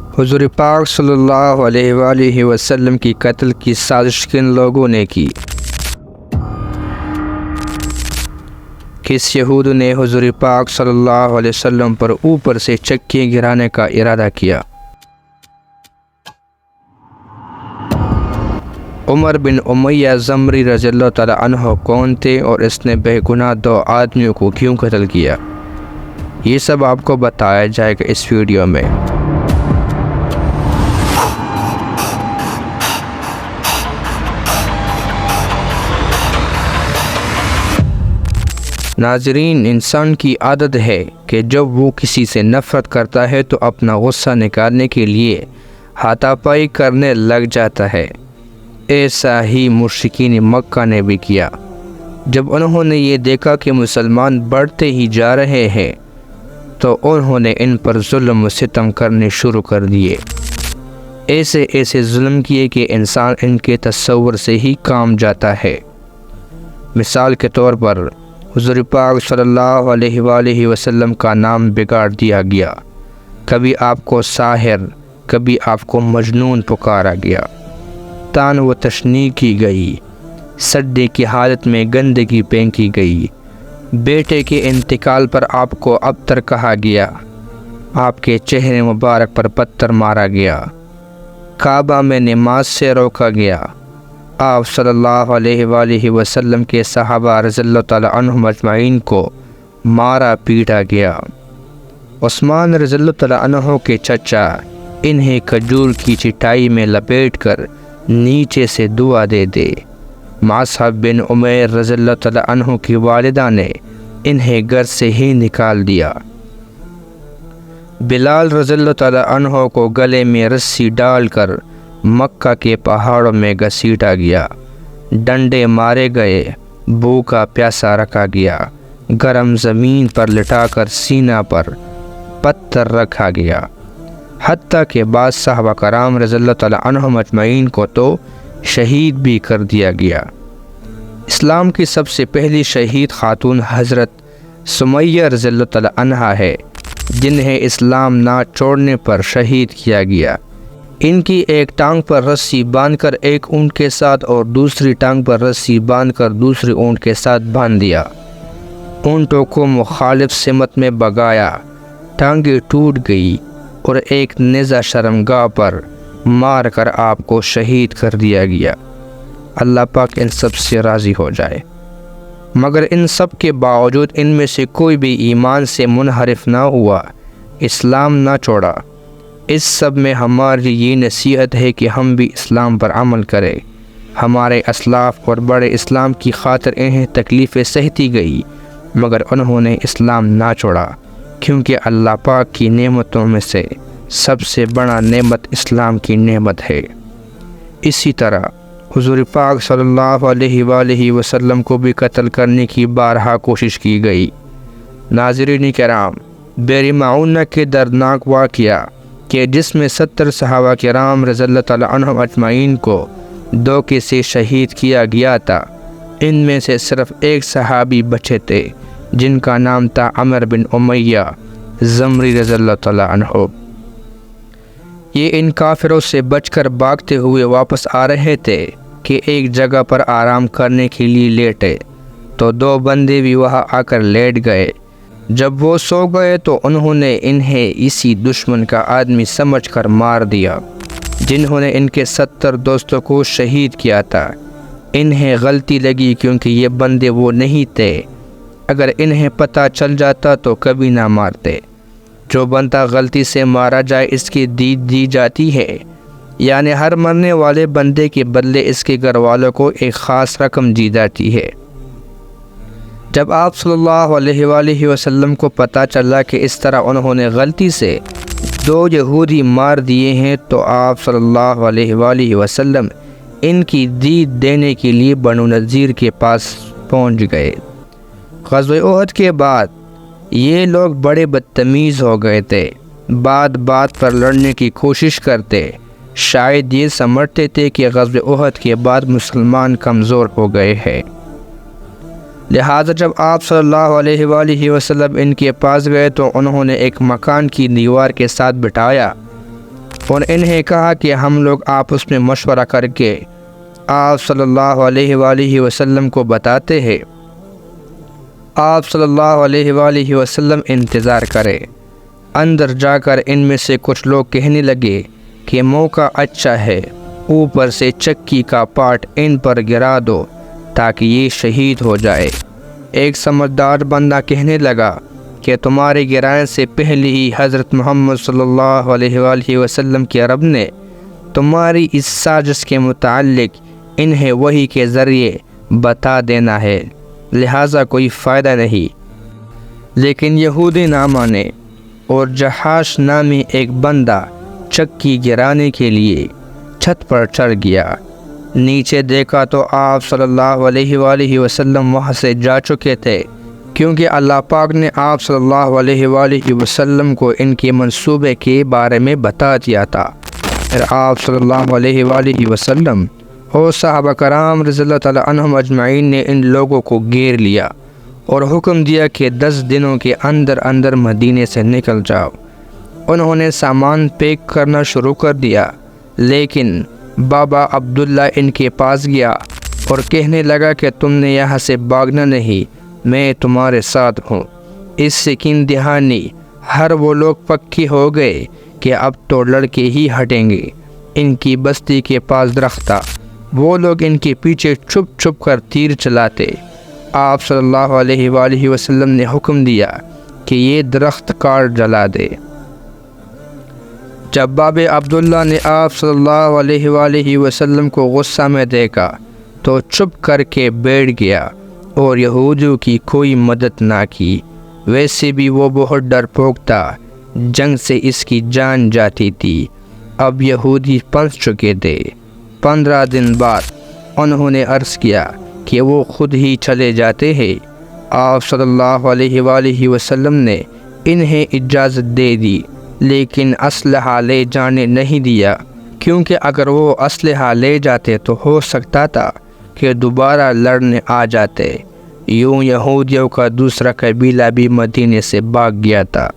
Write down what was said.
حضور پاک صلی اللہ علیہ وآلہ وسلم کی قتل کی سازش کن لوگوں نے کی؟ کس یہود نے حضور پاک صلی اللہ علیہ وسلم پر اوپر سے چکی گرانے کا ارادہ کیا؟ عمر بن امیہ زمری رضی اللہ تعالی عنہ کون تھے اور اس نے بے گناہ 2 آدمیوں کو کیوں قتل کیا؟ یہ سب آپ کو بتایا جائے گا اس ویڈیو میں۔ ناظرین، انسان کی عادت ہے کہ جب وہ کسی سے نفرت کرتا ہے تو اپنا غصہ نکالنے کے لیے ہاتھا پائی کرنے لگ جاتا ہے۔ ایسا ہی مشرکین مکہ نے بھی کیا۔ جب انہوں نے یہ دیکھا کہ مسلمان بڑھتے ہی جا رہے ہیں تو انہوں نے ان پر ظلم و ستم کرنے شروع کر دیے۔ ایسے ظلم کیے کہ انسان ان کے تصور سے ہی کام جاتا ہے۔ مثال کے طور پر حضور پاک صلی اللہ علیہ وآلہ وسلم کا نام بگاڑ دیا گیا۔ کبھی آپ کو ساحر، کبھی آپ کو مجنون پکارا گیا، طعن و تشنیع کی گئی، سڈے کی حالت میں گندگی پھینکی گئی، بیٹے کے انتقال پر آپ کو ابتر کہا گیا، آپ کے چہرے مبارک پر پتھر مارا گیا، کعبہ میں نماز سے روکا گیا، آپ صلی اللہ علیہ وآلہ وسلم کے صحابہ رضی اللہ تعالی عنہم اجمعین کو مارا پیٹا گیا۔ عثمان رضی اللہ تعالی عنہ کے چچا انہیں کھجور کی چٹائی میں لپیٹ کر نیچے سے دعا دے دے۔ مصعب بن عمیر رضی اللہ تعالی عنہ کی والدہ نے انہیں گھر سے ہی نکال دیا۔ بلال رضی اللہ تعالی عنہ کو گلے میں رسی ڈال کر مکہ کے پہاڑوں میں گھسیٹا گیا، ڈنڈے مارے گئے، بھوکا پیاسا رکھا گیا، گرم زمین پر لٹا کر سینہ پر پتھر رکھا گیا، حتیٰ کہ بعض صحابہ کرام رضی اللہ تعالی عنہم اجمعین کو تو شہید بھی کر دیا گیا۔ اسلام کی سب سے پہلی شہید خاتون حضرت سمیہ رضی اللہ تعالی عنہا ہے، جنہیں اسلام نہ چھوڑنے پر شہید کیا گیا۔ ان کی ایک ٹانگ پر رسی باندھ کر ایک اونٹ کے ساتھ اور دوسری ٹانگ پر رسی باندھ کر دوسری اونٹ کے ساتھ باندھ دیا، اونٹوں کو مخالف سمت میں بگایا، ٹانگیں ٹوٹ گئی اور ایک نیزہ شرمگاہ پر مار کر آپ کو شہید کر دیا گیا۔ اللہ پاک ان سب سے راضی ہو جائے۔ مگر ان سب کے باوجود ان میں سے کوئی بھی ایمان سے منحرف نہ ہوا، اسلام نہ چھوڑا۔ اس سب میں ہماری یہ نصیحت ہے کہ ہم بھی اسلام پر عمل کریں۔ ہمارے اسلاف اور بڑے اسلام کی خاطر انہیں تکلیفیں سہتی گئی، مگر انہوں نے اسلام نہ چھوڑا، کیونکہ اللہ پاک کی نعمتوں میں سے سب سے بڑا نعمت اسلام کی نعمت ہے۔ اسی طرح حضور پاک صلی اللہ علیہ وآلہ وسلم کو بھی قتل کرنے کی بارہا کوشش کی گئی۔ ناظرین کرام، بئر معونہ کے دردناک واقعہ کہ جس میں 70 صحابہ کرام رضی اللہ تعالی عنہم اجمعین کو دھوکے سے شہید کیا گیا تھا، ان میں سے صرف ایک صحابی بچے تھے جن کا نام تھا عمر بن امیہ زمری رضی اللہ تعالی عنہ۔ یہ ان کافروں سے بچ کر بھاگتے ہوئے واپس آ رہے تھے کہ ایک جگہ پر آرام کرنے کے لیے لیٹے تو 2 بندے بھی وہاں آ کر لیٹ گئے۔ جب وہ سو گئے تو انہوں نے انہیں اسی دشمن کا آدمی سمجھ کر مار دیا جنہوں نے ان کے 70 دوستوں کو شہید کیا تھا۔ انہیں غلطی لگی کیونکہ یہ بندے وہ نہیں تھے، اگر انہیں پتہ چل جاتا تو کبھی نہ مارتے۔ جو بندہ غلطی سے مارا جائے اس کی دید دی جاتی ہے، یعنی ہر مرنے والے بندے کے بدلے اس کے گھر والوں کو ایک خاص رقم دی جاتی ہے۔ جب آپ صلی اللہ علیہ وآلہ وسلم کو پتہ چلا کہ اس طرح انہوں نے غلطی سے 2 یہودی مار دیے ہیں تو آپ صلی اللہ علیہ وآلہ وسلم ان کی دید دینے کے لیے بنو نذیر کے پاس پہنچ گئے۔ غزوہ احد کے بعد یہ لوگ بڑے بدتمیز ہو گئے تھے، بات بات پر لڑنے کی کوشش کرتے، شاید یہ سمجھتے تھے کہ غزوہ احد کے بعد مسلمان کمزور ہو گئے ہیں۔ لہٰذا جب آپ صلی اللہ علیہ وآلہ وسلم ان کے پاس گئے تو انہوں نے ایک مکان کی دیوار کے ساتھ بٹھایا اور انہیں کہا کہ ہم لوگ آپس میں مشورہ کر کے آپ صلی اللہ علیہ وآلہ وسلم کو بتاتے ہیں۔ آپ صلی اللہ علیہ وآلہ وسلم انتظار کرے۔ اندر جا کر ان میں سے کچھ لوگ کہنے لگے کہ موقع اچھا ہے، اوپر سے چکی کا پاٹ ان پر گرا دو تاکہ یہ شہید ہو جائے۔ ایک سمجھدار بندہ کہنے لگا کہ تمہارے گرانے سے پہلے ہی حضرت محمد صلی اللہ علیہ وآلہ وسلم کے رب نے تمہاری اس سازش کے متعلق انہیں وحی کے ذریعے بتا دینا ہے، لہٰذا کوئی فائدہ نہیں۔ لیکن یہودی نہ مانے اور جہاش نامی ایک بندہ چکی گرانے کے لیے چھت پر چڑھ گیا۔ نیچے دیکھا تو آپ صلی اللہ علیہ وآلہ وسلم وہاں سے جا چکے تھے، کیونکہ اللہ پاک نے آپ صلی اللہ علیہ وآلہ وسلم کو ان کے منصوبے کے بارے میں بتا دیا تھا۔ پھر آپ صلی اللہ علیہ وآلہ وسلم اور صحابہ کرام رضی اللہ تعالیٰ عنہم اجمعین نے ان لوگوں کو گھیر لیا اور حکم دیا کہ 10 دنوں کے اندر اندر مدینے سے نکل جاؤ۔ انہوں نے سامان پیک کرنا شروع کر دیا، لیکن بابا عبداللہ ان کے پاس گیا اور کہنے لگا کہ تم نے یہاں سے بھاگنا نہیں، میں تمہارے ساتھ ہوں۔ اس سے کین دہانی ہر وہ لوگ پکے ہو گئے کہ اب تو لڑکے ہی ہٹیں گے۔ ان کی بستی کے پاس درخت تھا، وہ لوگ ان کے پیچھے چھپ چھپ کر تیر چلاتے۔ آپ صلی اللہ علیہ وآلہ وسلم نے حکم دیا کہ یہ درخت کاٹ جلا دے۔ جب باب عبداللہ نے آپ صلی اللہ علیہ وآلہ وسلم کو غصہ میں دیکھا تو چپ کر کے بیٹھ گیا اور یہودیوں کی کوئی مدد نہ کی۔ ویسے بھی وہ بہت ڈرپوک تھا، جنگ سے اس کی جان جاتی تھی۔ اب یہودی پھنس چکے تھے۔ 15 دن بعد انہوں نے عرض کیا کہ وہ خود ہی چلے جاتے ہیں۔ آپ صلی اللہ علیہ وآلہ وسلم نے انہیں اجازت دے دی، لیکن اسلحہ لے جانے نہیں دیا، کیونکہ اگر وہ اسلحہ لے جاتے تو ہو سکتا تھا کہ دوبارہ لڑنے آ جاتے۔ یوں یہودیوں کا دوسرا قبیلہ بھی مدینے سے بھاگ گیا تھا۔